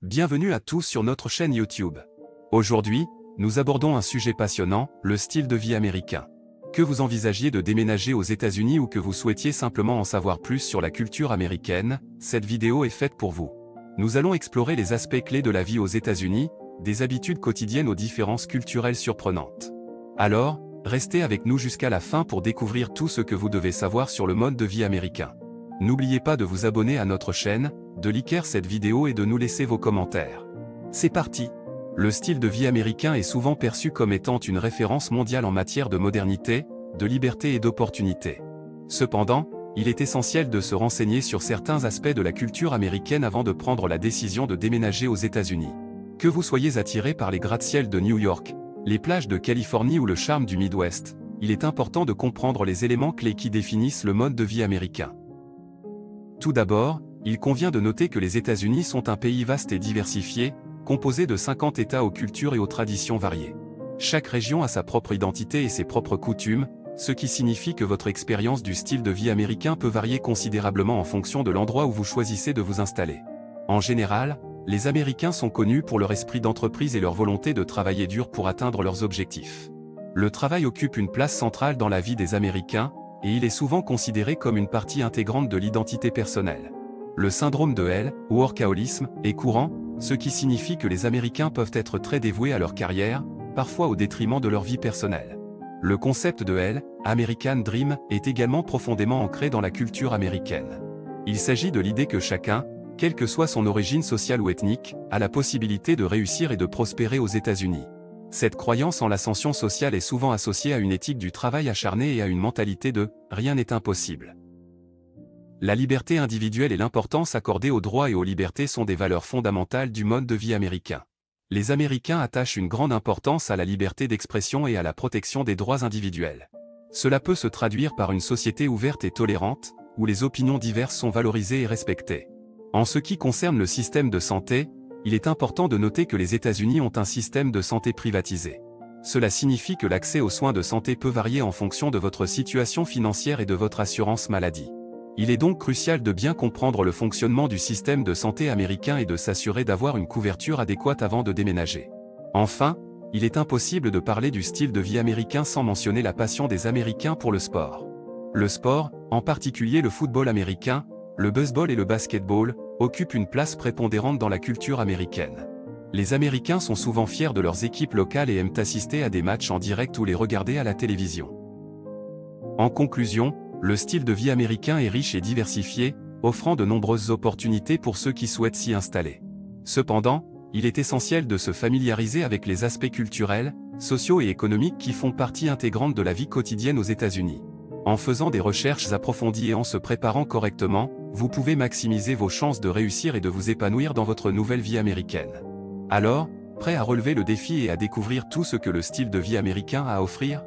Bienvenue à tous sur notre chaîne YouTube. Aujourd'hui, nous abordons un sujet passionnant, le style de vie américain. Que vous envisagiez de déménager aux États-Unis ou que vous souhaitiez simplement en savoir plus sur la culture américaine, cette vidéo est faite pour vous. Nous allons explorer les aspects clés de la vie aux États-Unis, des habitudes quotidiennes aux différences culturelles surprenantes. Alors, restez avec nous jusqu'à la fin pour découvrir tout ce que vous devez savoir sur le mode de vie américain. N'oubliez pas de vous abonner à notre chaîne, de liker cette vidéo et de nous laisser vos commentaires. C'est parti! Le style de vie américain est souvent perçu comme étant une référence mondiale en matière de modernité, de liberté et d'opportunité. Cependant, il est essentiel de se renseigner sur certains aspects de la culture américaine avant de prendre la décision de déménager aux États-Unis. Que vous soyez attiré par les gratte-ciel de New York, les plages de Californie ou le charme du Midwest, il est important de comprendre les éléments clés qui définissent le mode de vie américain. Tout d'abord, il convient de noter que les États-Unis sont un pays vaste et diversifié, composé de 50 États aux cultures et aux traditions variées. Chaque région a sa propre identité et ses propres coutumes, ce qui signifie que votre expérience du style de vie américain peut varier considérablement en fonction de l'endroit où vous choisissez de vous installer. En général, les Américains sont connus pour leur esprit d'entreprise et leur volonté de travailler dur pour atteindre leurs objectifs. Le travail occupe une place centrale dans la vie des Américains, et il est souvent considéré comme une partie intégrante de l'identité personnelle. Le syndrome de L, workaholisme, est courant, ce qui signifie que les Américains peuvent être très dévoués à leur carrière, parfois au détriment de leur vie personnelle. Le concept de L, American Dream, est également profondément ancré dans la culture américaine. Il s'agit de l'idée que chacun, quelle que soit son origine sociale ou ethnique, a la possibilité de réussir et de prospérer aux États-Unis. Cette croyance en l'ascension sociale est souvent associée à une éthique du travail acharné et à une mentalité de « rien n'est impossible ». La liberté individuelle et l'importance accordée aux droits et aux libertés sont des valeurs fondamentales du mode de vie américain. Les Américains attachent une grande importance à la liberté d'expression et à la protection des droits individuels. Cela peut se traduire par une société ouverte et tolérante, où les opinions diverses sont valorisées et respectées. En ce qui concerne le système de santé, il est important de noter que les États-Unis ont un système de santé privatisé. Cela signifie que l'accès aux soins de santé peut varier en fonction de votre situation financière et de votre assurance maladie. Il est donc crucial de bien comprendre le fonctionnement du système de santé américain et de s'assurer d'avoir une couverture adéquate avant de déménager. Enfin, il est impossible de parler du style de vie américain sans mentionner la passion des Américains pour le sport. Le sport, en particulier le football américain, le baseball et le basketball, occupent une place prépondérante dans la culture américaine. Les Américains sont souvent fiers de leurs équipes locales et aiment assister à des matchs en direct ou les regarder à la télévision. En conclusion, le style de vie américain est riche et diversifié, offrant de nombreuses opportunités pour ceux qui souhaitent s'y installer. Cependant, il est essentiel de se familiariser avec les aspects culturels, sociaux et économiques qui font partie intégrante de la vie quotidienne aux États-Unis. En faisant des recherches approfondies et en se préparant correctement, vous pouvez maximiser vos chances de réussir et de vous épanouir dans votre nouvelle vie américaine. Alors, prêt à relever le défi et à découvrir tout ce que le style de vie américain a à offrir ?